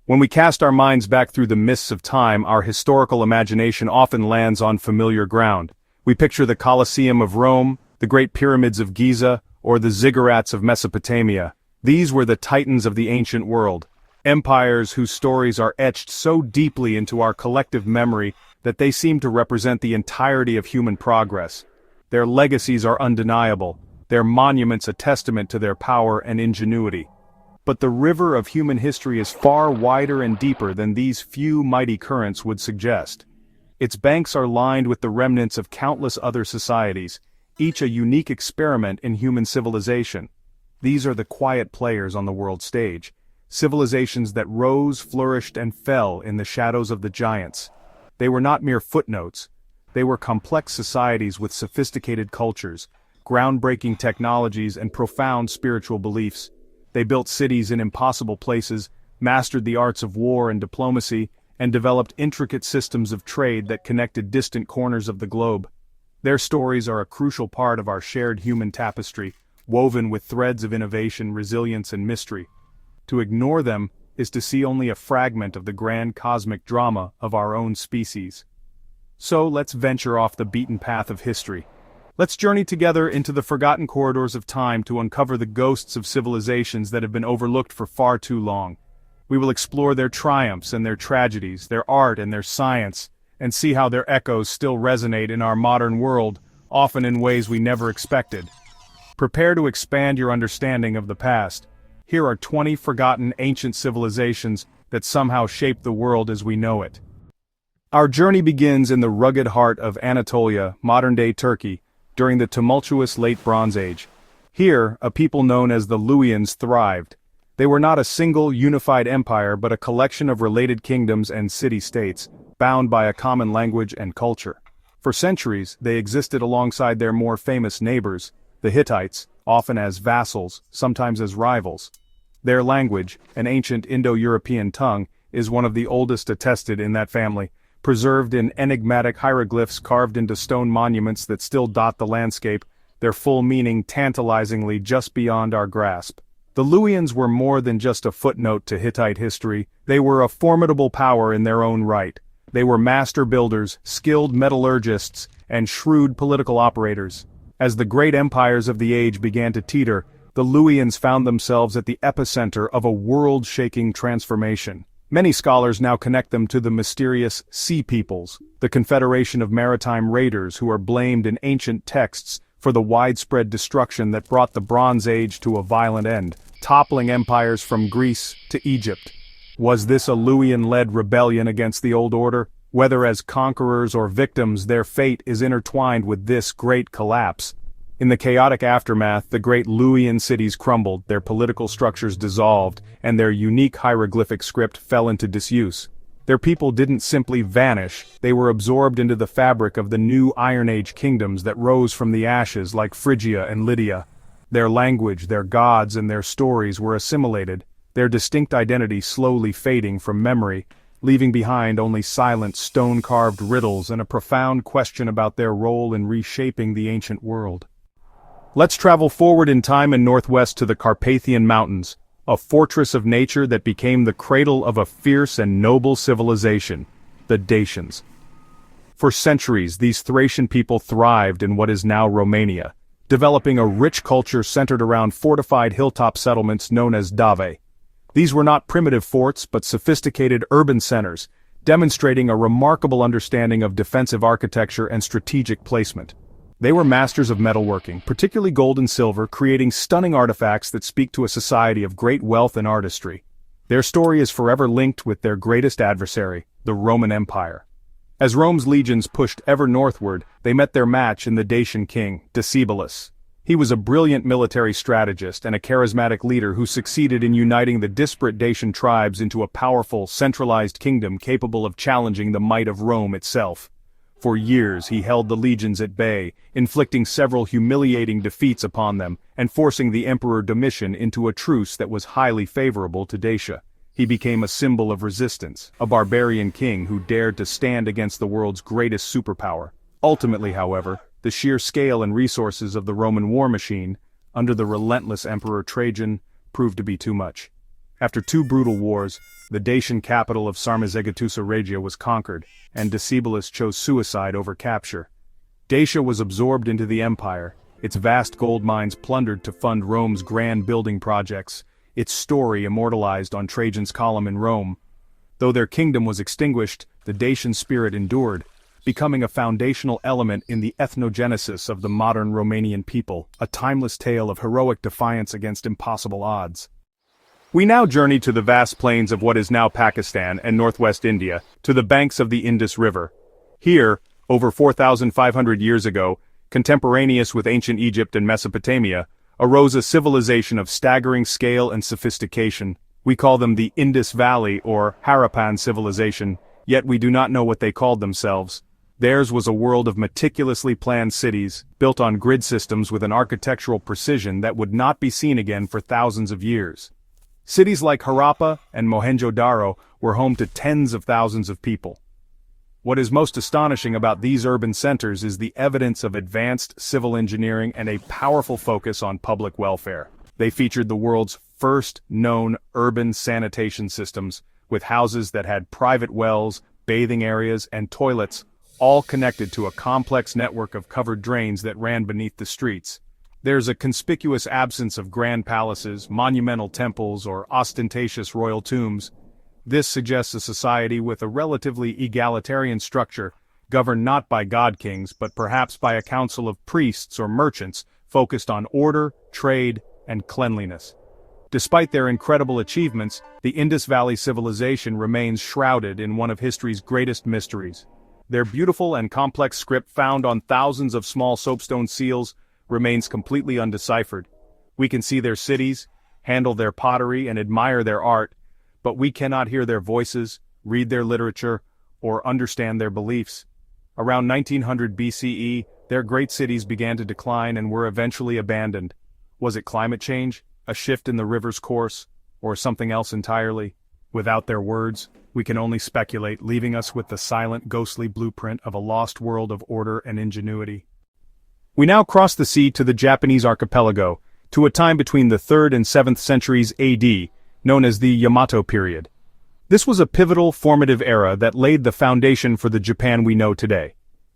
When we cast our minds back through the mists of time, our historical imagination often lands on familiar ground. We picture the Colosseum of Rome, the Great Pyramids of Giza, or the ziggurats of Mesopotamia. These were the titans of the ancient world. Empires whose stories are etched so deeply into our collective memory that they seem to represent the entirety of human progress. Their legacies are undeniable, their monuments a testament to their power and ingenuity. But the river of human history is far wider and deeper than these few mighty currents would suggest. Its banks are lined with the remnants of countless other societies, each a unique experiment in human civilization. These are the quiet players on the world stage, civilizations that rose, flourished, and fell in the shadows of the giants. They were not mere footnotes. They were complex societies with sophisticated cultures, groundbreaking technologies, and profound spiritual beliefs. They built cities in impossible places, mastered the arts of war and diplomacy, and developed intricate systems of trade that connected distant corners of the globe. Their stories are a crucial part of our shared human tapestry, woven with threads of innovation, resilience, and mystery. To ignore them is to see only a fragment of the grand cosmic drama of our own species. So let's venture off the beaten path of history. Let's journey together into the forgotten corridors of time to uncover the ghosts of civilizations that have been overlooked for far too long. We will explore their triumphs and their tragedies, their art and their science, and see how their echoes still resonate in our modern world, often in ways we never expected. Prepare to expand your understanding of the past. Here are 20 forgotten ancient civilizations that somehow shaped the world as we know it. Our journey begins in the rugged heart of Anatolia, modern-day Turkey, during the tumultuous Late Bronze Age. Here, a people known as the Luwians thrived. They were not a single, unified empire but a collection of related kingdoms and city-states, bound by a common language and culture. For centuries, they existed alongside their more famous neighbors, the Hittites, often as vassals, sometimes as rivals. Their language, an ancient Indo-European tongue, is one of the oldest attested in that family, preserved in enigmatic hieroglyphs carved into stone monuments that still dot the landscape, their full meaning tantalizingly just beyond our grasp. The Luwians were more than just a footnote to Hittite history. They were a formidable power in their own right. They were master builders, skilled metallurgists, and shrewd political operators. As the great empires of the age began to teeter, the Luwians found themselves at the epicenter of a world-shaking transformation. Many scholars now connect them to the mysterious Sea Peoples, the confederation of maritime raiders who are blamed in ancient texts for the widespread destruction that brought the Bronze Age to a violent end, toppling empires from Greece to Egypt. Was this a Luwian-led rebellion against the old order? Whether as conquerors or victims, their fate is intertwined with this great collapse. In the chaotic aftermath, the great Luwian cities crumbled, their political structures dissolved, and their unique hieroglyphic script fell into disuse. Their people didn't simply vanish, they were absorbed into the fabric of the new Iron Age kingdoms that rose from the ashes like Phrygia and Lydia. Their language, their gods, and their stories were assimilated, their distinct identity slowly fading from memory, leaving behind only silent stone-carved riddles and a profound question about their role in reshaping the ancient world. Let's travel forward in time and northwest to the Carpathian Mountains, a fortress of nature that became the cradle of a fierce and noble civilization, the Dacians. For centuries, these Thracian people thrived in what is now Romania, developing a rich culture centered around fortified hilltop settlements known as Dave. These were not primitive forts but sophisticated urban centers, demonstrating a remarkable understanding of defensive architecture and strategic placement. They were masters of metalworking, particularly gold and silver, creating stunning artifacts that speak to a society of great wealth and artistry. Their story is forever linked with their greatest adversary, the Roman Empire. As Rome's legions pushed ever northward, they met their match in the Dacian king, Decebalus. He was a brilliant military strategist and a charismatic leader who succeeded in uniting the disparate Dacian tribes into a powerful, centralized kingdom capable of challenging the might of Rome itself. For years he held the legions at bay, inflicting several humiliating defeats upon them, and forcing the Emperor Domitian into a truce that was highly favorable to Dacia. He became a symbol of resistance, a barbarian king who dared to stand against the world's greatest superpower. Ultimately, however, the sheer scale and resources of the Roman war machine, under the relentless Emperor Trajan, proved to be too much. After two brutal wars, the Dacian capital of Sarmizegetusa Regia was conquered, and Decebalus chose suicide over capture. Dacia was absorbed into the empire, its vast gold mines plundered to fund Rome's grand building projects, its story immortalized on Trajan's column in Rome. Though their kingdom was extinguished, the Dacian spirit endured, becoming a foundational element in the ethnogenesis of the modern Romanian people, a timeless tale of heroic defiance against impossible odds. We now journey to the vast plains of what is now Pakistan and northwest India, to the banks of the Indus River. Here, over 4,500 years ago, contemporaneous with ancient Egypt and Mesopotamia, arose a civilization of staggering scale and sophistication. We call them the Indus Valley or Harappan civilization, yet we do not know what they called themselves. Theirs was a world of meticulously planned cities, built on grid systems with an architectural precision that would not be seen again for thousands of years. Cities like Harappa and Mohenjo-Daro were home to tens of thousands of people. What is most astonishing about these urban centers is the evidence of advanced civil engineering and a powerful focus on public welfare. They featured the world's first known urban sanitation systems, with houses that had private wells, bathing areas, and toilets, all connected to a complex network of covered drains that ran beneath the streets. There's a conspicuous absence of grand palaces, monumental temples, or ostentatious royal tombs. This suggests a society with a relatively egalitarian structure, governed not by god-kings but perhaps by a council of priests or merchants focused on order, trade, and cleanliness. Despite their incredible achievements, the Indus Valley civilization remains shrouded in one of history's greatest mysteries. Their beautiful and complex script, found on thousands of small soapstone seals, remains completely undeciphered. We can see their cities, handle their pottery, and admire their art, but we cannot hear their voices, read their literature, or understand their beliefs. Around 1900 BCE, their great cities began to decline and were eventually abandoned. Was it climate change, a shift in the river's course, or something else entirely? Without their words, we can only speculate, leaving us with the silent, ghostly blueprint of a lost world of order and ingenuity. We now cross the sea to the Japanese archipelago, to a time between the 3rd and 7th centuries AD, known as the Yamato period. This was a pivotal, formative era that laid the foundation for the Japan we know today.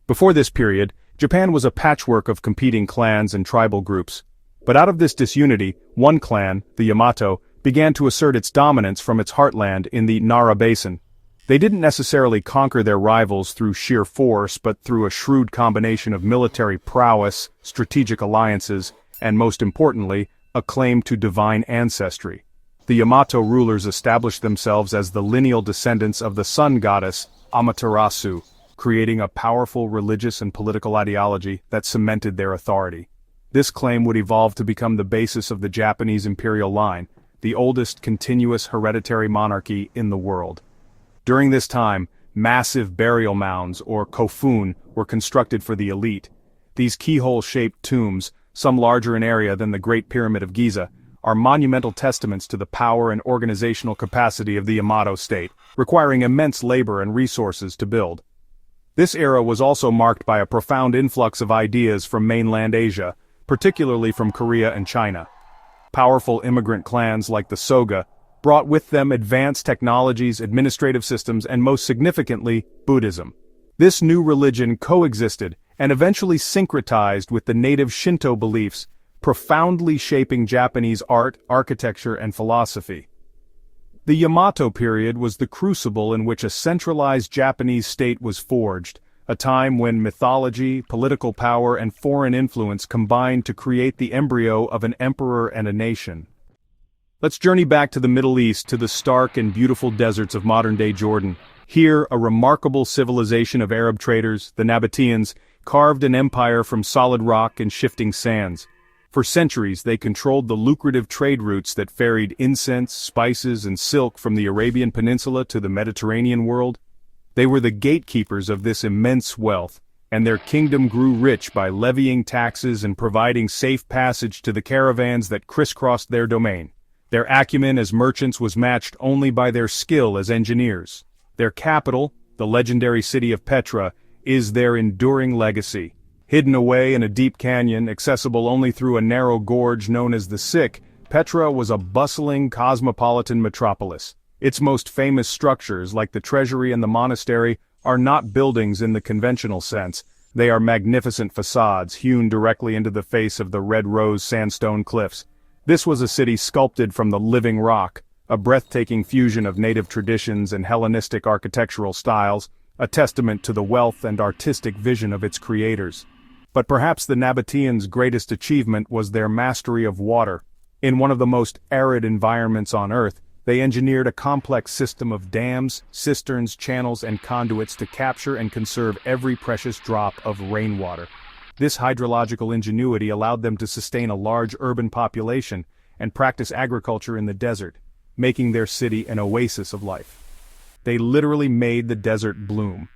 Before this period, Japan was a patchwork of competing clans and tribal groups. But out of this disunity, one clan, the Yamato, began to assert its dominance from its heartland in the Nara Basin. They didn't necessarily conquer their rivals through sheer force, but through a shrewd combination of military prowess, strategic alliances, and most importantly, a claim to divine ancestry. The Yamato rulers established themselves as the lineal descendants of the sun goddess, Amaterasu, creating a powerful religious and political ideology that cemented their authority. This claim would evolve to become the basis of the Japanese imperial line, the oldest continuous hereditary monarchy in the world. During this time, massive burial mounds, or kofun, were constructed for the elite. These keyhole-shaped tombs, some larger in area than the Great Pyramid of Giza, are monumental testaments to the power and organizational capacity of the Yamato state, requiring immense labor and resources to build. This era was also marked by a profound influx of ideas from mainland Asia, particularly from Korea and China. Powerful immigrant clans like the Soga brought with them advanced technologies, administrative systems, and most significantly, Buddhism. This new religion coexisted and eventually syncretized with the native Shinto beliefs, profoundly shaping Japanese art, architecture, and philosophy. The Yamato period was the crucible in which a centralized Japanese state was forged, a time when mythology, political power, and foreign influence combined to create the embryo of an emperor and a nation. Let's journey back to the Middle East, to the stark and beautiful deserts of modern-day Jordan. Here, a remarkable civilization of Arab traders, the Nabateans, carved an empire from solid rock and shifting sands. For centuries, they controlled the lucrative trade routes that ferried incense, spices, and silk from the Arabian Peninsula to the Mediterranean world. They were the gatekeepers of this immense wealth, and their kingdom grew rich by levying taxes and providing safe passage to the caravans that crisscrossed their domain. Their acumen as merchants was matched only by their skill as engineers. Their capital, the legendary city of Petra, is their enduring legacy. Hidden away in a deep canyon, accessible only through a narrow gorge known as the Sick, Petra was a bustling cosmopolitan metropolis. Its most famous structures, like the treasury and the monastery, are not buildings in the conventional sense. They are magnificent facades hewn directly into the face of the red rose sandstone cliffs. This was a city sculpted from the living rock, a breathtaking fusion of native traditions and Hellenistic architectural styles, a testament to the wealth and artistic vision of its creators. But perhaps the Nabateans' greatest achievement was their mastery of water. In one of the most arid environments on Earth, they engineered a complex system of dams, cisterns, channels, and conduits to capture and conserve every precious drop of rainwater. This hydrological ingenuity allowed them to sustain a large urban population and practice agriculture in the desert, making their city an oasis of life. They literally made the desert bloom.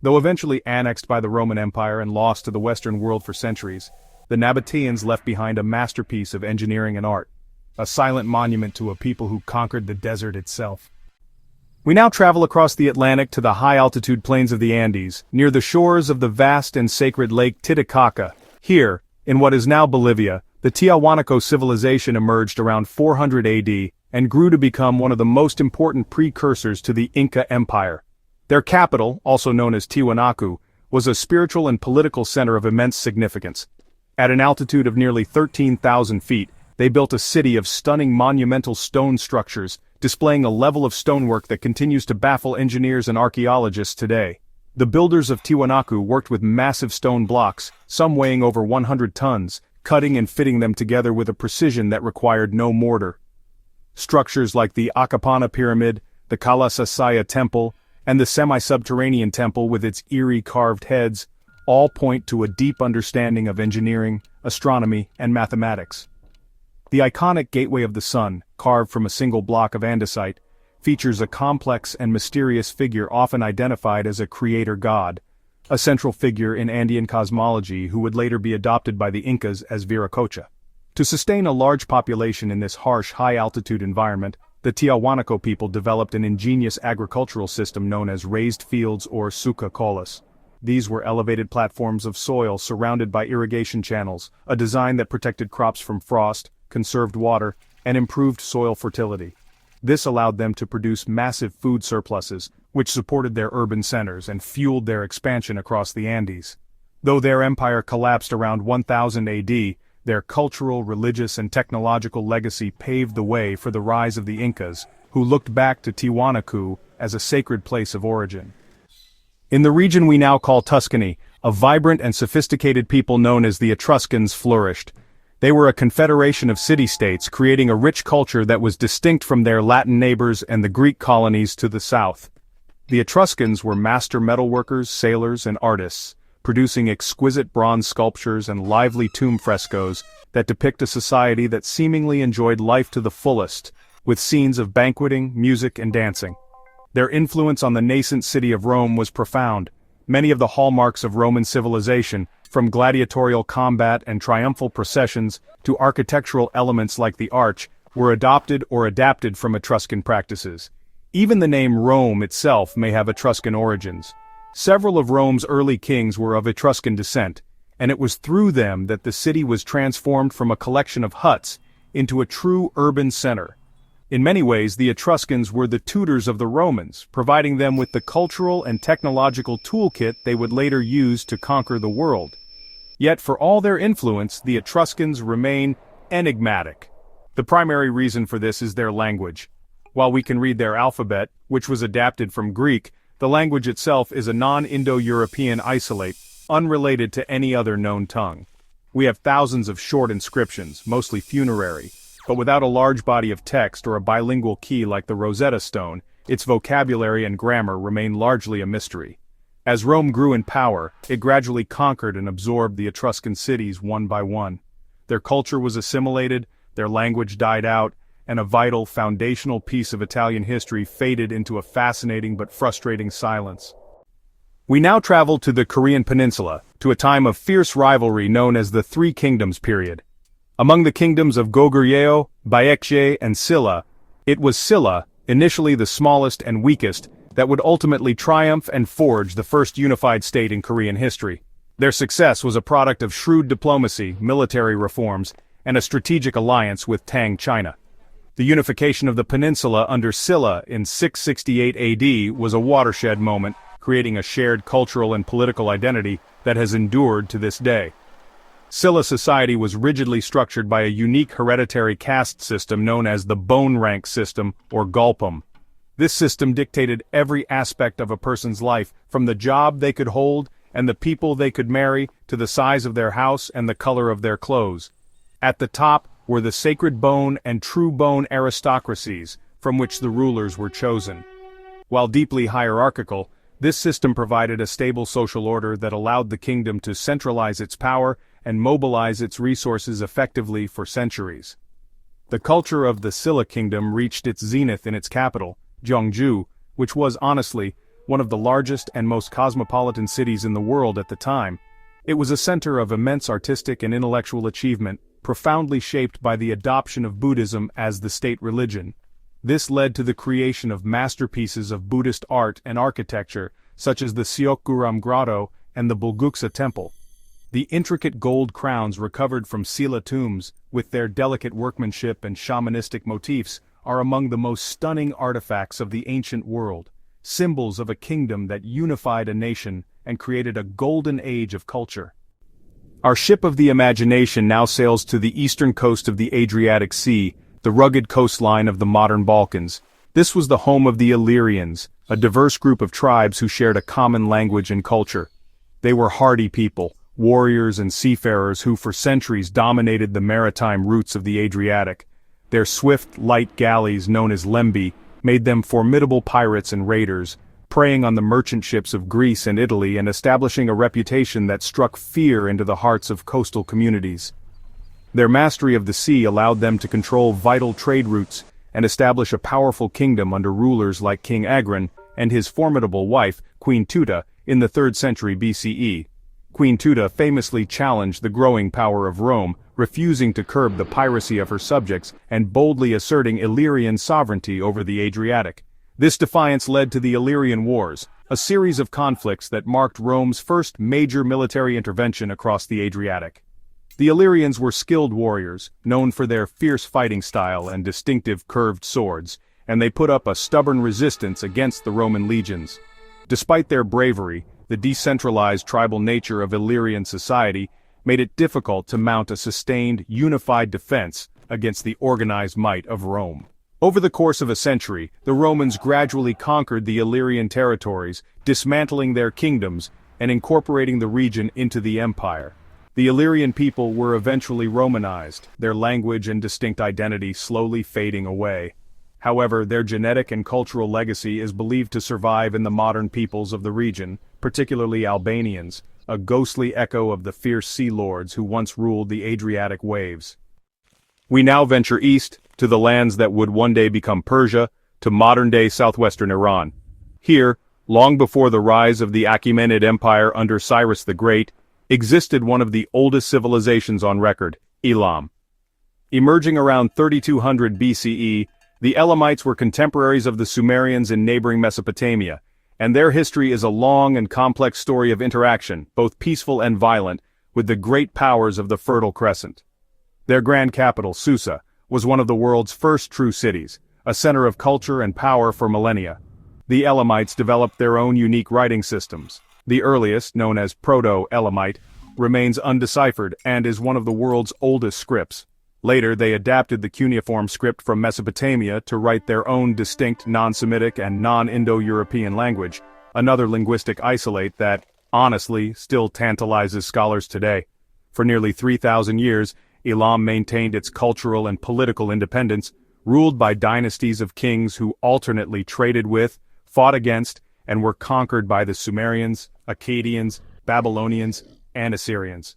Though eventually annexed by the Roman Empire and lost to the Western world for centuries, the Nabateans left behind a masterpiece of engineering and art, a silent monument to a people who conquered the desert itself. We now travel across the Atlantic to the high-altitude plains of the Andes, near the shores of the vast and sacred Lake Titicaca. Here, in what is now Bolivia, the Tiahuanaco civilization emerged around 400 AD and grew to become one of the most important precursors to the Inca Empire. Their capital, also known as Tiwanaku, was a spiritual and political center of immense significance. At an altitude of nearly 13,000 feet, they built a city of stunning monumental stone structures, displaying a level of stonework that continues to baffle engineers and archaeologists today. The builders of Tiwanaku worked with massive stone blocks, some weighing over 100 tons, cutting and fitting them together with a precision that required no mortar. Structures like the Acapana Pyramid, the Kalasasaya Temple, and the semi-subterranean temple with its eerie carved heads, all point to a deep understanding of engineering, astronomy, and mathematics. The iconic Gateway of the Sun, carved from a single block of andesite, features a complex and mysterious figure often identified as a creator god, a central figure in Andean cosmology who would later be adopted by the Incas as Viracocha. To sustain a large population in this harsh, high-altitude environment, the Tiahuanaco people developed an ingenious agricultural system known as raised fields or suca colas. These were elevated platforms of soil surrounded by irrigation channels, a design that protected crops from frost, conserved water, and improved soil fertility. This allowed them to produce massive food surpluses, which supported their urban centers and fueled their expansion across the Andes. Though their empire collapsed around 1000 AD, their cultural, religious, and technological legacy paved the way for the rise of the Incas, who looked back to Tiwanaku as a sacred place of origin. In the region we now call Tuscany, a vibrant and sophisticated people known as the Etruscans flourished. They were a confederation of city-states creating a rich culture that was distinct from their Latin neighbors and the Greek colonies to the south. The Etruscans were master metalworkers, sailors, and artists, producing exquisite bronze sculptures and lively tomb frescoes that depict a society that seemingly enjoyed life to the fullest, with scenes of banqueting, music, and dancing. Their influence on the nascent city of Rome was profound. Many of the hallmarks of Roman civilization, from gladiatorial combat and triumphal processions to architectural elements like the arch, were adopted or adapted from Etruscan practices. Even the name Rome itself may have Etruscan origins. Several of Rome's early kings were of Etruscan descent, and it was through them that the city was transformed from a collection of huts into a true urban center. In many ways, the Etruscans were the tutors of the Romans, providing them with the cultural and technological toolkit they would later use to conquer the world. Yet for all their influence, the Etruscans remain enigmatic. The primary reason for this is their language. While we can read their alphabet, which was adapted from Greek, the language itself is a non-Indo-European isolate, unrelated to any other known tongue. We have thousands of short inscriptions, mostly funerary, but without a large body of text or a bilingual key like the Rosetta Stone, its vocabulary and grammar remain largely a mystery. As Rome grew in power, it gradually conquered and absorbed the Etruscan cities one by one. Their culture was assimilated, their language died out, and a vital, foundational piece of Italian history faded into a fascinating but frustrating silence. We now travel to the Korean peninsula, to a time of fierce rivalry known as the Three Kingdoms period. Among the kingdoms of Goguryeo, Baekje, and Silla, it was Silla, initially the smallest and weakest, that would ultimately triumph and forge the first unified state in Korean history. Their success was a product of shrewd diplomacy, military reforms, and a strategic alliance with Tang China. The unification of the peninsula under Silla in 668 AD was a watershed moment, creating a shared cultural and political identity that has endured to this day. Silla society was rigidly structured by a unique hereditary caste system known as the bone rank system, or Galpum. This system dictated every aspect of a person's life, from the job they could hold and the people they could marry to the size of their house and the color of their clothes. At the top were the sacred bone and true bone aristocracies, from which the rulers were chosen. While deeply hierarchical, this system provided a stable social order that allowed the kingdom to centralize its power and mobilize its resources effectively for centuries. The culture of the Silla kingdom reached its zenith in its capital, Gyeongju, which was, honestly, one of the largest and most cosmopolitan cities in the world at the time. It was a center of immense artistic and intellectual achievement, profoundly shaped by the adoption of Buddhism as the state religion. This led to the creation of masterpieces of Buddhist art and architecture, such as the Seokguram Grotto and the Bulguksa Temple. The intricate gold crowns recovered from Silla tombs, with their delicate workmanship and shamanistic motifs, are among the most stunning artifacts of the ancient world, symbols of a kingdom that unified a nation and created a golden age of culture. Our ship of the imagination now sails to the eastern coast of the Adriatic Sea, the rugged coastline of the modern Balkans. This was the home of the Illyrians, a diverse group of tribes who shared a common language and culture. They were hardy people, warriors and seafarers who for centuries dominated the maritime routes of the Adriatic. Their swift, light galleys, known as lembi, made them formidable pirates and raiders, preying on the merchant ships of Greece and Italy and establishing a reputation that struck fear into the hearts of coastal communities. Their mastery of the sea allowed them to control vital trade routes and establish a powerful kingdom under rulers like King Agron and his formidable wife, Queen Tuta, in the 3rd century BCE. Queen Tuta famously challenged the growing power of Rome, refusing to curb the piracy of her subjects and boldly asserting Illyrian sovereignty over the Adriatic. This defiance led to the Illyrian Wars, a series of conflicts that marked Rome's first major military intervention across the Adriatic. The Illyrians were skilled warriors, known for their fierce fighting style and distinctive curved swords, and they put up a stubborn resistance against the Roman legions. Despite their bravery, the decentralized tribal nature of Illyrian society made it difficult to mount a sustained, unified defense against the organized might of Rome. Over the course of a century, the Romans gradually conquered the Illyrian territories, dismantling their kingdoms and incorporating the region into the empire. The Illyrian people were eventually Romanized, their language and distinct identity slowly fading away. However, their genetic and cultural legacy is believed to survive in the modern peoples of the region, particularly Albanians, a ghostly echo of the fierce sea lords who once ruled the Adriatic waves. We now venture east, to the lands that would one day become Persia, to modern-day southwestern Iran. Here, long before the rise of the Achaemenid Empire under Cyrus the Great, existed one of the oldest civilizations on record, Elam. Emerging around 3200 BCE, the Elamites were contemporaries of the Sumerians in neighboring Mesopotamia, and their history is a long and complex story of interaction, both peaceful and violent, with the great powers of the Fertile Crescent. Their grand capital, Susa, was one of the world's first true cities, a center of culture and power for millennia. The Elamites developed their own unique writing systems. The earliest, known as Proto-Elamite, remains undeciphered and is one of the world's oldest scripts. Later they adapted the cuneiform script from Mesopotamia to write their own distinct non-Semitic and non-Indo-European language, another linguistic isolate that, honestly, still tantalizes scholars today. For nearly 3,000 years, Elam maintained its cultural and political independence, ruled by dynasties of kings who alternately traded with, fought against, and were conquered by the Sumerians, Akkadians, Babylonians, and Assyrians.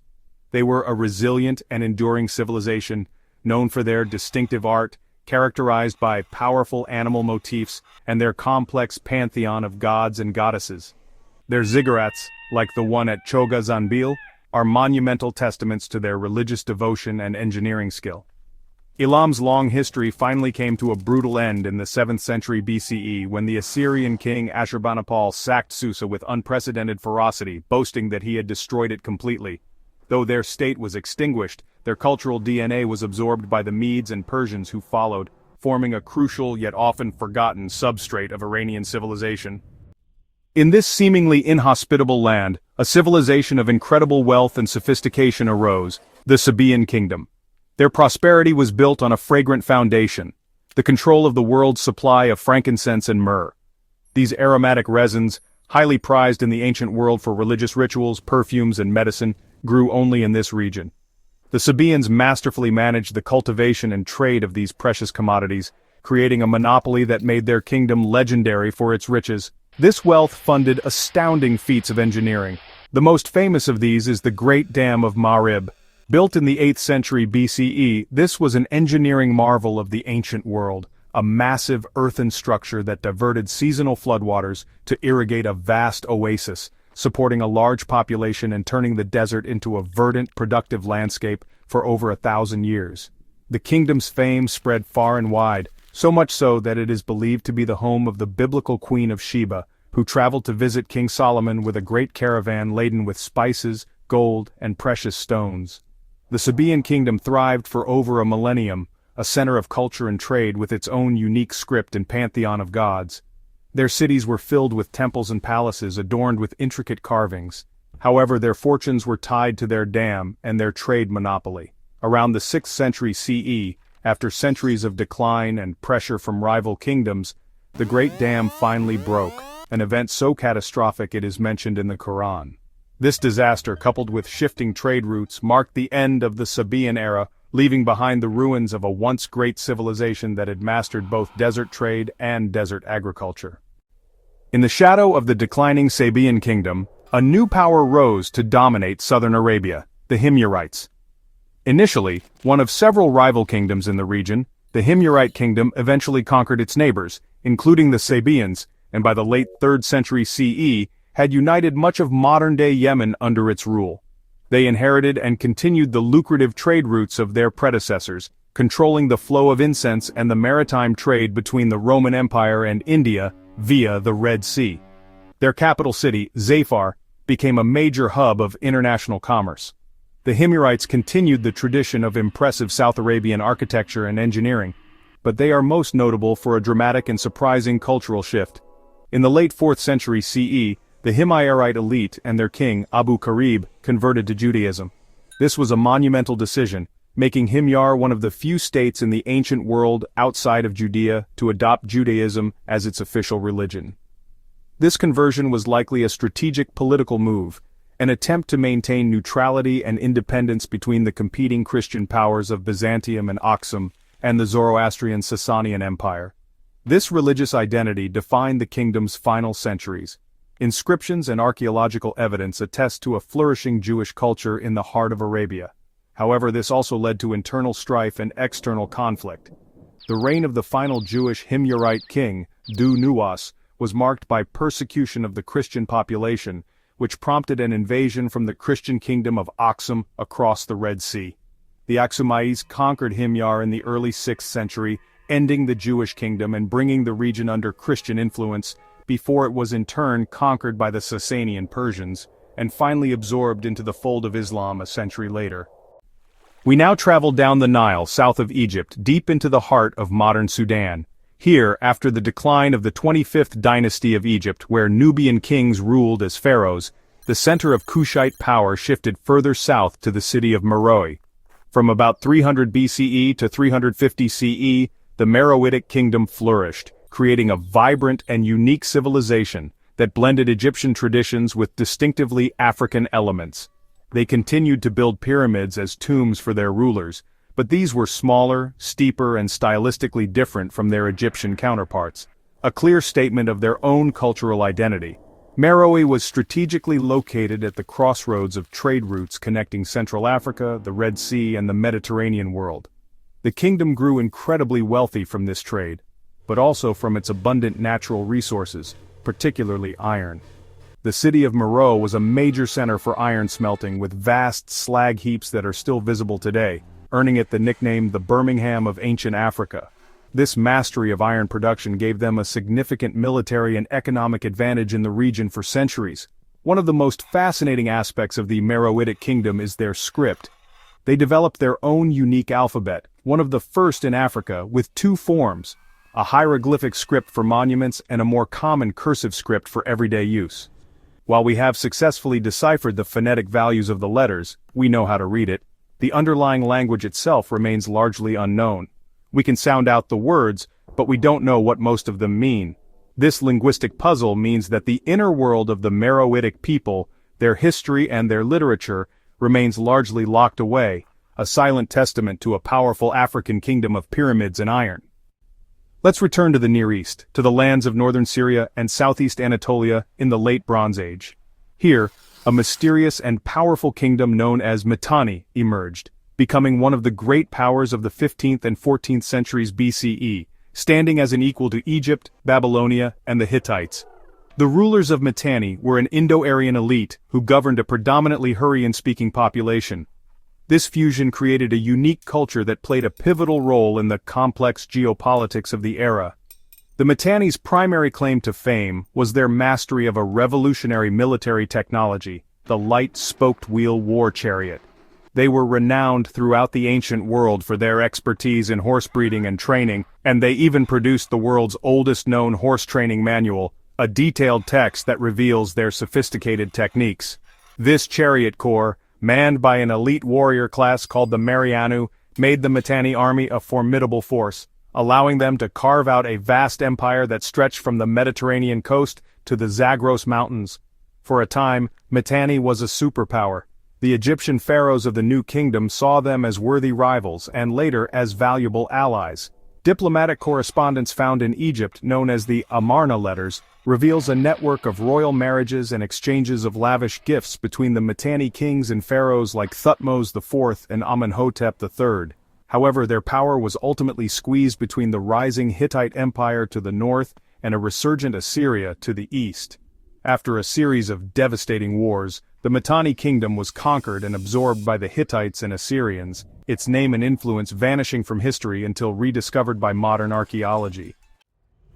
They were a resilient and enduring civilization, known for their distinctive art, characterized by powerful animal motifs and their complex pantheon of gods and goddesses. Their ziggurats, like the one at Choga Zanbil, are monumental testaments to their religious devotion and engineering skill. Elam's long history finally came to a brutal end in the 7th century BCE when the Assyrian king Ashurbanipal sacked Susa with unprecedented ferocity, boasting that he had destroyed it completely. Though their state was extinguished, their cultural DNA was absorbed by the Medes and Persians who followed, forming a crucial yet often forgotten substrate of Iranian civilization. In this seemingly inhospitable land, a civilization of incredible wealth and sophistication arose, the Sabaean kingdom. Their prosperity was built on a fragrant foundation, the control of the world's supply of frankincense and myrrh. These aromatic resins, highly prized in the ancient world for religious rituals, perfumes, and medicine, grew only in this region. The Sabaeans masterfully managed the cultivation and trade of these precious commodities, creating a monopoly that made their kingdom legendary for its riches. This wealth funded astounding feats of engineering. The most famous of these is the Great Dam of Ma'rib. Built in the 8th century BCE, this was an engineering marvel of the ancient world, a massive earthen structure that diverted seasonal floodwaters to irrigate a vast oasis, supporting a large population and turning the desert into a verdant, productive landscape for over 1,000 years. The kingdom's fame spread far and wide, so much so that it is believed to be the home of the biblical Queen of Sheba, who traveled to visit King Solomon with a great caravan laden with spices, gold, and precious stones. The Sabaean kingdom thrived for over a millennium, a center of culture and trade with its own unique script and pantheon of gods. Their cities were filled with temples and palaces adorned with intricate carvings. However, their fortunes were tied to their dam and their trade monopoly. Around the 6th century CE, after centuries of decline and pressure from rival kingdoms, the Great Dam finally broke, an event so catastrophic it is mentioned in the Quran. This disaster, coupled with shifting trade routes, marked the end of the Sabaean era, leaving behind the ruins of a once great civilization that had mastered both desert trade and desert agriculture. In the shadow of the declining Sabaean kingdom, a new power rose to dominate southern Arabia, the Himyarites. Initially, one of several rival kingdoms in the region, the Himyarite kingdom eventually conquered its neighbors, including the Sabaeans, and by the late 3rd century CE, had united much of modern-day Yemen under its rule. They inherited and continued the lucrative trade routes of their predecessors, controlling the flow of incense and the maritime trade between the Roman Empire and India via the Red Sea. Their capital city, Zafar, became a major hub of international commerce. The Himyarites continued the tradition of impressive South Arabian architecture and engineering, but they are most notable for a dramatic and surprising cultural shift. In the late 4th century CE, the Himyarite elite and their king, Abu Karib, converted to Judaism. This was a monumental decision, making Himyar one of the few states in the ancient world outside of Judea to adopt Judaism as its official religion. This conversion was likely a strategic political move, an attempt to maintain neutrality and independence between the competing Christian powers of Byzantium and Aksum and the Zoroastrian Sasanian Empire. This religious identity defined the kingdom's final centuries. Inscriptions and archaeological evidence attest to a flourishing Jewish culture in the heart of Arabia. However, this also led to internal strife and external conflict. The reign of the final Jewish Himyarite king, Du Nuwas, was marked by persecution of the Christian population, which prompted an invasion from the Christian kingdom of Aksum across the Red Sea. The Aksumites conquered Himyar in the early 6th century, ending the Jewish kingdom and bringing the region under Christian influence, before it was in turn conquered by the Sasanian Persians, and finally absorbed into the fold of Islam a century later. We now travel down the Nile south of Egypt, deep into the heart of modern Sudan. Here, after the decline of the 25th dynasty of Egypt, where Nubian kings ruled as pharaohs, the center of Kushite power shifted further south to the city of Meroe. From about 300 BCE to 350 CE, the Meroitic kingdom flourished, creating a vibrant and unique civilization that blended Egyptian traditions with distinctively African elements. They continued to build pyramids as tombs for their rulers, but these were smaller, steeper, and stylistically different from their Egyptian counterparts, a clear statement of their own cultural identity. Meroe was strategically located at the crossroads of trade routes connecting Central Africa, the Red Sea, and the Mediterranean world. The kingdom grew incredibly wealthy from this trade, but also from its abundant natural resources, particularly iron. The city of Meroe was a major center for iron smelting with vast slag heaps that are still visible today, earning it the nickname the Birmingham of ancient Africa. This mastery of iron production gave them a significant military and economic advantage in the region for centuries. One of the most fascinating aspects of the Meroitic kingdom is their script. They developed their own unique alphabet, one of the first in Africa, with two forms: a hieroglyphic script for monuments and a more common cursive script for everyday use. While we have successfully deciphered the phonetic values of the letters, we know how to read it. The underlying language itself remains largely unknown. We can sound out the words, but we don't know what most of them mean. This linguistic puzzle means that the inner world of the Meroitic people, their history and their literature, remains largely locked away, a silent testament to a powerful African kingdom of pyramids and iron. Let's return to the Near East, to the lands of northern Syria and southeast Anatolia in the late Bronze Age. Here, a mysterious and powerful kingdom known as Mitanni emerged, becoming one of the great powers of the 15th and 14th centuries BCE, standing as an equal to Egypt, Babylonia, and the Hittites. The rulers of Mitanni were an Indo-Aryan elite who governed a predominantly Hurrian-speaking population. This fusion created a unique culture that played a pivotal role in the complex geopolitics of the era. The Mitanni's primary claim to fame was their mastery of a revolutionary military technology, the light spoked wheel war chariot. They were renowned throughout the ancient world for their expertise in horse breeding and training, and they even produced the world's oldest known horse training manual, a detailed text that reveals their sophisticated techniques. This chariot corps, manned by an elite warrior class called the Marianu, made the Mitanni army a formidable force, allowing them to carve out a vast empire that stretched from the Mediterranean coast to the Zagros Mountains. For a time, Mitanni was a superpower. The Egyptian pharaohs of the New Kingdom saw them as worthy rivals and later as valuable allies. Diplomatic correspondence found in Egypt, known as the Amarna letters, reveals a network of royal marriages and exchanges of lavish gifts between the Mitanni kings and pharaohs like Thutmose IV and Amenhotep III. However, their power was ultimately squeezed between the rising Hittite Empire to the north and a resurgent Assyria to the east. After a series of devastating wars, the Mitanni kingdom was conquered and absorbed by the Hittites and Assyrians, its name and influence vanishing from history until rediscovered by modern archaeology.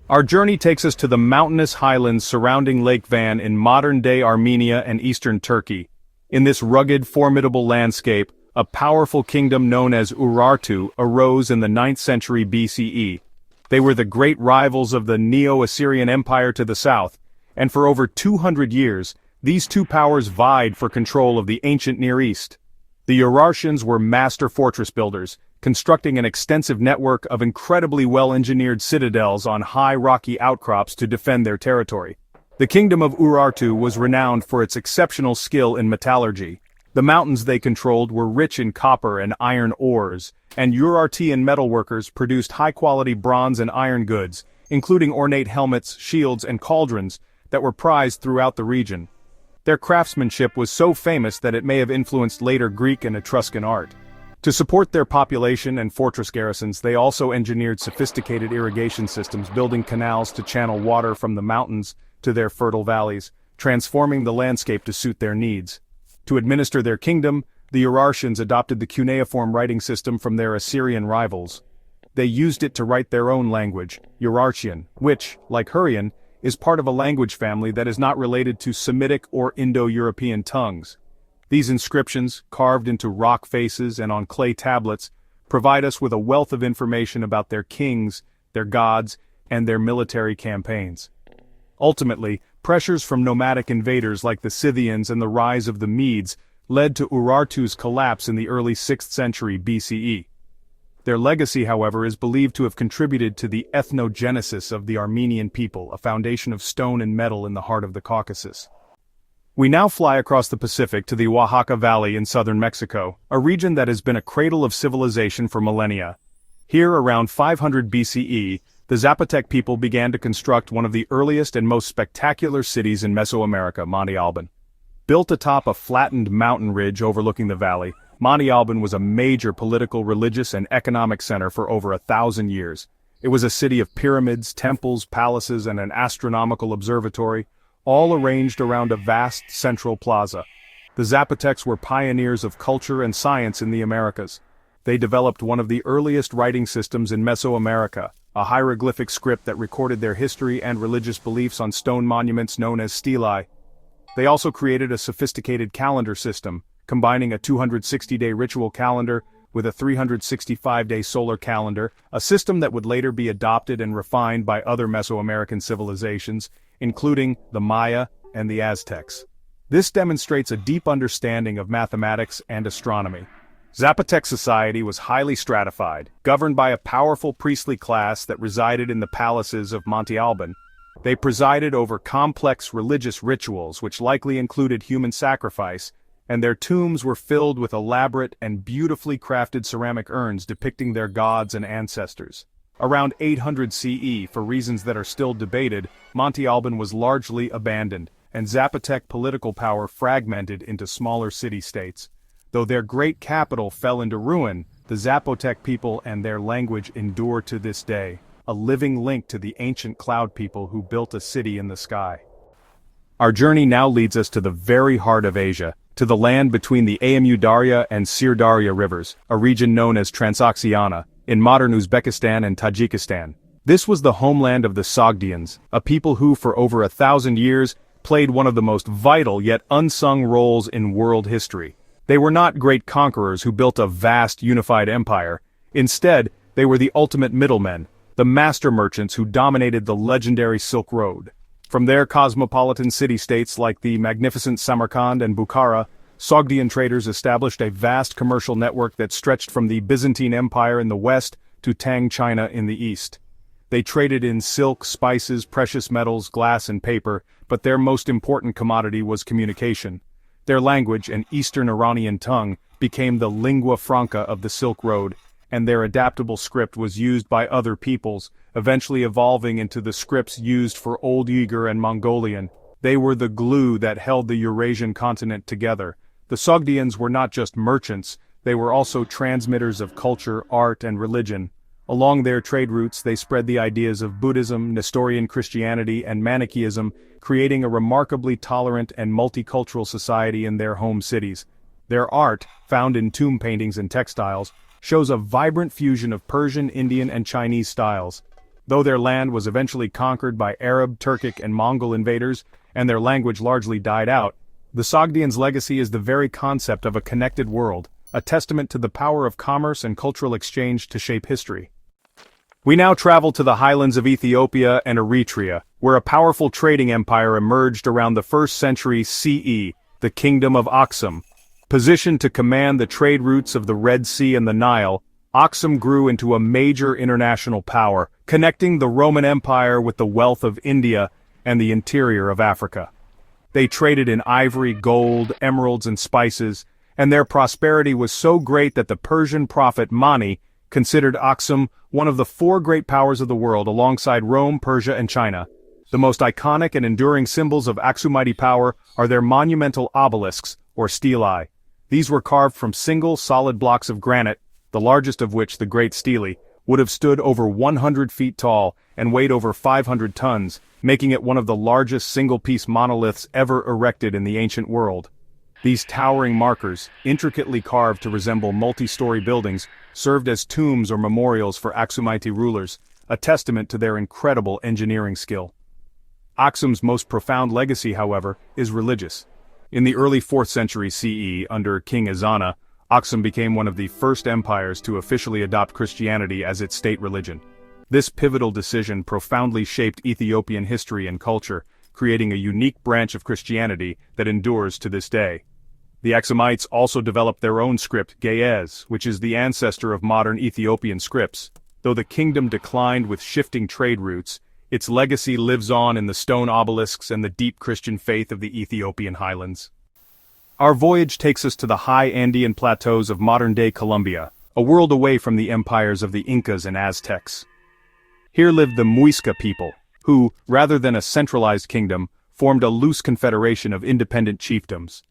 Our journey takes us to the mountainous highlands surrounding Lake Van in modern-day Armenia and eastern Turkey. In this rugged, formidable landscape, a powerful kingdom known as Urartu arose in the 9th century BCE. They were the great rivals of the Neo-Assyrian Empire to the south, and for over 200 years, these two powers vied for control of the ancient Near East. The Urartians were master fortress builders, constructing an extensive network of incredibly well-engineered citadels on high rocky outcrops to defend their territory. The kingdom of Urartu was renowned for its exceptional skill in metallurgy. The mountains they controlled were rich in copper and iron ores, and Urartian metalworkers produced high-quality bronze and iron goods, including ornate helmets, shields, and cauldrons that were prized throughout the region. Their craftsmanship was so famous that it may have influenced later Greek and Etruscan art. To support their population and fortress garrisons, they also engineered sophisticated irrigation systems, building canals to channel water from the mountains to their fertile valleys, transforming the landscape to suit their needs. To administer their kingdom, the Urartians adopted the cuneiform writing system from their Assyrian rivals. They used it to write their own language, Urartian, which, like Hurrian, is part of a language family that is not related to Semitic or Indo-European tongues. These inscriptions, carved into rock faces and on clay tablets, provide us with a wealth of information about their kings, their gods, and their military campaigns. Ultimately, pressures from nomadic invaders like the Scythians and the rise of the Medes led to Urartu's collapse in the early 6th century BCE. Their legacy, however, is believed to have contributed to the ethnogenesis of the Armenian people, a foundation of stone and metal in the heart of the Caucasus. We now fly across the Pacific to the Oaxaca Valley in southern Mexico, a region that has been a cradle of civilization for millennia. Here, around 500 BCE, the Zapotec people began to construct one of the earliest and most spectacular cities in Mesoamerica, Monte Alban. Built atop a flattened mountain ridge overlooking the valley, Monte Alban was a major political, religious, and economic center for over 1,000 years. It was a city of pyramids, temples, palaces, and an astronomical observatory, all arranged around a vast central plaza. The Zapotecs were pioneers of culture and science in the Americas. They developed one of the earliest writing systems in Mesoamerica, a hieroglyphic script that recorded their history and religious beliefs on stone monuments known as stelae. They also created a sophisticated calendar system, combining a 260-day ritual calendar with a 365-day solar calendar, a system that would later be adopted and refined by other Mesoamerican civilizations, including the Maya and the Aztecs. This demonstrates a deep understanding of mathematics and astronomy. Zapotec society was highly stratified, governed by a powerful priestly class that resided in the palaces of Monte Alban. They presided over complex religious rituals which likely included human sacrifice, and their tombs were filled with elaborate and beautifully crafted ceramic urns depicting their gods and ancestors. Around 800 CE, for reasons that are still debated, Monte Alban was largely abandoned, and Zapotec political power fragmented into smaller city-states. Though their great capital fell into ruin, the Zapotec people and their language endure to this day, a living link to the ancient cloud people who built a city in the sky. Our journey now leads us to the very heart of Asia, to the land between the Amu Darya and Sir Darya rivers, a region known as Transoxiana, in modern Uzbekistan and Tajikistan. This was the homeland of the Sogdians, a people who for over 1,000 years played one of the most vital yet unsung roles in world history. They were not great conquerors who built a vast unified empire. Instead, they were the ultimate middlemen, the master merchants who dominated the legendary Silk Road. From their cosmopolitan city-states like the magnificent Samarkand and Bukhara, Sogdian traders established a vast commercial network that stretched from the Byzantine Empire in the west to Tang China in the east. They traded in silk, spices, precious metals, glass and paper, but their most important commodity was communication. Their language, an Eastern Iranian tongue, became the lingua franca of the Silk Road, and their adaptable script was used by other peoples, eventually evolving into the scripts used for Old Uyghur and Mongolian. They were the glue that held the Eurasian continent together. The Sogdians were not just merchants, they were also transmitters of culture, art, and religion. Along their trade routes they spread the ideas of Buddhism, Nestorian Christianity, and Manichaeism, creating a remarkably tolerant and multicultural society in their home cities. Their art, found in tomb paintings and textiles, shows a vibrant fusion of Persian, Indian, and Chinese styles. Though their land was eventually conquered by Arab, Turkic, and Mongol invaders, and their language largely died out, the Sogdians' legacy is the very concept of a connected world, a testament to the power of commerce and cultural exchange to shape history. We now travel to the highlands of Ethiopia and Eritrea, where a powerful trading empire emerged around the 1st century CE, the Kingdom of Aksum. Positioned to command the trade routes of the Red Sea and the Nile, Aksum grew into a major international power, connecting the Roman Empire with the wealth of India and the interior of Africa. They traded in ivory, gold, emeralds, and spices, and their prosperity was so great that the Persian prophet Mani considered Aksum one of the 4 great powers of the world alongside Rome, Persia, and China. The most iconic and enduring symbols of Aksumite power are their monumental obelisks, or stelae. These were carved from single, solid blocks of granite, the largest of which, the Great Stele, would have stood over 100 feet tall and weighed over 500 tons, making it one of the largest single-piece monoliths ever erected in the ancient world. These towering markers, intricately carved to resemble multi-story buildings, served as tombs or memorials for Aksumite rulers, a testament to their incredible engineering skill. Aksum's most profound legacy, however, is religious. In the early 4th century CE, under King Ezana, Aksum became one of the first empires to officially adopt Christianity as its state religion. This pivotal decision profoundly shaped Ethiopian history and culture, creating a unique branch of Christianity that endures to this day. The Aksumites also developed their own script, Ge'ez, which is the ancestor of modern Ethiopian scripts. Though the kingdom declined with shifting trade routes, its legacy lives on in the stone obelisks and the deep Christian faith of the Ethiopian highlands. Our voyage takes us to the high Andean plateaus of modern-day Colombia, a world away from the empires of the Incas and Aztecs. Here lived the Muisca people, who, rather than a centralized kingdom, formed a loose confederation of independent chiefdoms.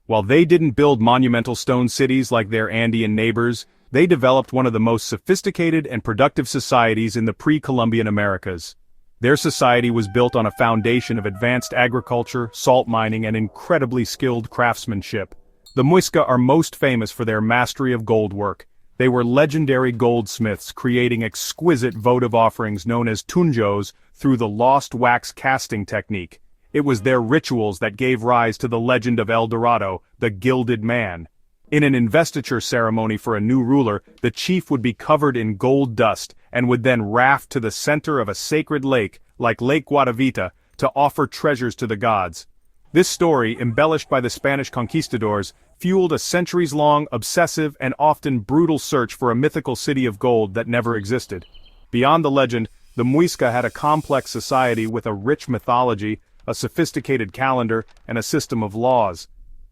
While they didn't build monumental stone cities like their Andean neighbors, they developed one of the most sophisticated and productive societies in the pre-Columbian Americas. Their society was built on a foundation of advanced agriculture, salt mining, and incredibly skilled craftsmanship. The Muisca are most famous for their mastery of gold work. They were legendary goldsmiths, creating exquisite votive offerings known as tunjos through the lost wax casting technique. It was their rituals that gave rise to the legend of El Dorado, the Gilded Man. In an investiture ceremony for a new ruler, the chief would be covered in gold dust and would then raft to the center of a sacred lake, like Lake Guatavita, to offer treasures to the gods. This story, embellished by the Spanish conquistadors, fueled a centuries-long, obsessive, and often brutal search for a mythical city of gold that never existed. Beyond the legend, the Muisca had a complex society with a rich mythology, a sophisticated calendar, and a system of laws.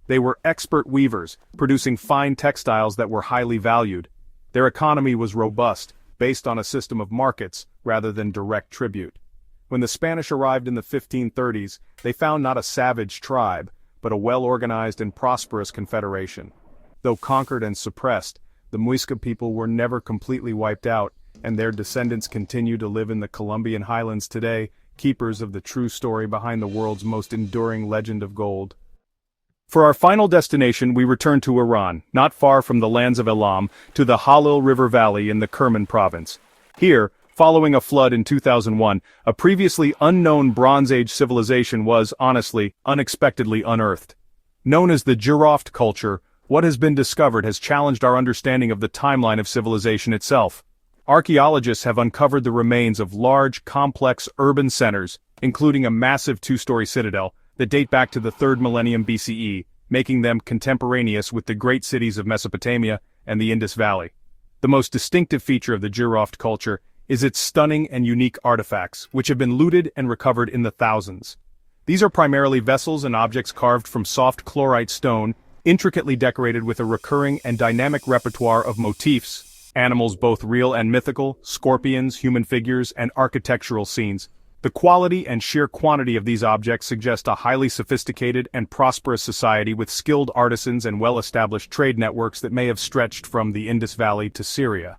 They were expert weavers, producing fine textiles that were highly valued. Their economy was robust, based on a system of markets, rather than direct tribute. When the Spanish arrived in the 1530s, they found not a savage tribe, but a well-organized and prosperous confederation. Though conquered and suppressed, the Muisca people were never completely wiped out, and their descendants continue to live in the Colombian highlands today, keepers of the true story behind the world's most enduring legend of gold. For our final destination, we return to Iran, not far from the lands of Elam, to the Halil River Valley in the Kerman province. Here, following a flood in 2001, a previously unknown Bronze Age civilization was, honestly, unexpectedly unearthed. Known as the Jiroft culture, what has been discovered has challenged our understanding of the timeline of civilization itself. Archaeologists have uncovered the remains of large, complex urban centers, including a massive two-story citadel, that date back to the 3rd millennium BCE, making them contemporaneous with the great cities of Mesopotamia and the Indus Valley. The most distinctive feature of the Jiroft culture is its stunning and unique artifacts, which have been looted and recovered in the thousands. These are primarily vessels and objects carved from soft chlorite stone, intricately decorated with a recurring and dynamic repertoire of motifs, animals both real and mythical, scorpions, human figures, and architectural scenes. The quality and sheer quantity of these objects suggest a highly sophisticated and prosperous society with skilled artisans and well-established trade networks that may have stretched from the Indus Valley to Syria.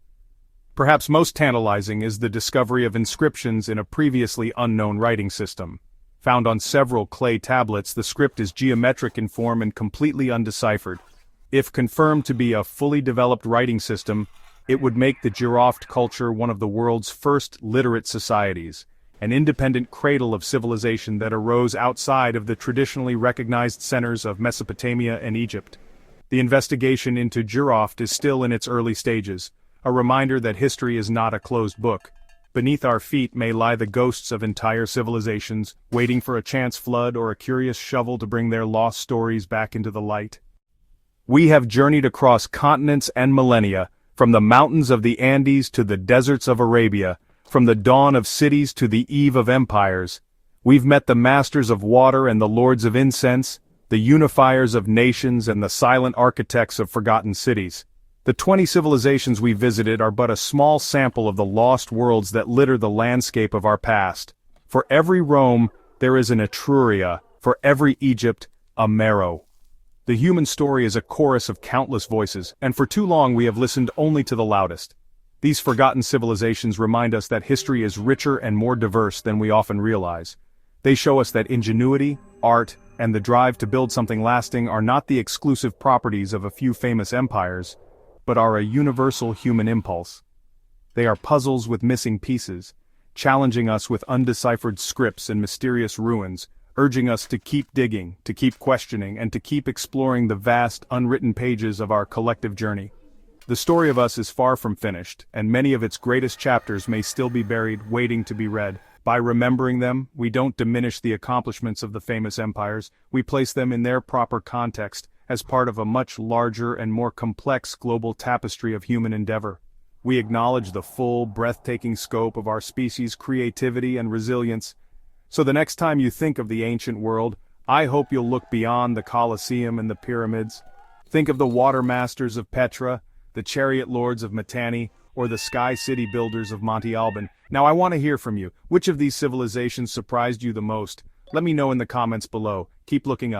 Perhaps most tantalizing is the discovery of inscriptions in a previously unknown writing system. Found on several clay tablets, the script is geometric in form and completely undeciphered. If confirmed to be a fully developed writing system, it would make the Jiroft culture one of the world's first literate societies, an independent cradle of civilization that arose outside of the traditionally recognized centers of Mesopotamia and Egypt. The investigation into Jiroft is still in its early stages, a reminder that history is not a closed book. Beneath our feet may lie the ghosts of entire civilizations, waiting for a chance flood or a curious shovel to bring their lost stories back into the light. We have journeyed across continents and millennia, from the mountains of the Andes to the deserts of Arabia, from the dawn of cities to the eve of empires. We've met the masters of water and the Lords of Incense, the unifiers of nations and the silent architects of forgotten cities. The 20 civilizations we visited are but a small sample of the lost worlds that litter the landscape of our past. For every Rome, there is an Etruria, for every Egypt, a Meroe. The human story is a chorus of countless voices, and for too long we have listened only to the loudest. These forgotten civilizations remind us that history is richer and more diverse than we often realize. They show us that ingenuity, art, and the drive to build something lasting are not the exclusive properties of a few famous empires, but are a universal human impulse. They are puzzles with missing pieces, challenging us with undeciphered scripts and mysterious ruins, urging us to keep digging, to keep questioning, and to keep exploring the vast, unwritten pages of our collective journey. The story of us is far from finished, and many of its greatest chapters may still be buried, waiting to be read. By remembering them, we don't diminish the accomplishments of the famous empires, we place them in their proper context, as part of a much larger and more complex global tapestry of human endeavor. We acknowledge the full, breathtaking scope of our species' creativity and resilience. So the next time you think of the ancient world, I hope you'll look beyond the Colosseum and the pyramids. Think of the water masters of Petra, the chariot lords of Mitanni, or the sky city builders of Monte Alban. Now I want to hear from you. Which of these civilizations surprised you the most? Let me know in the comments below. Keep looking up.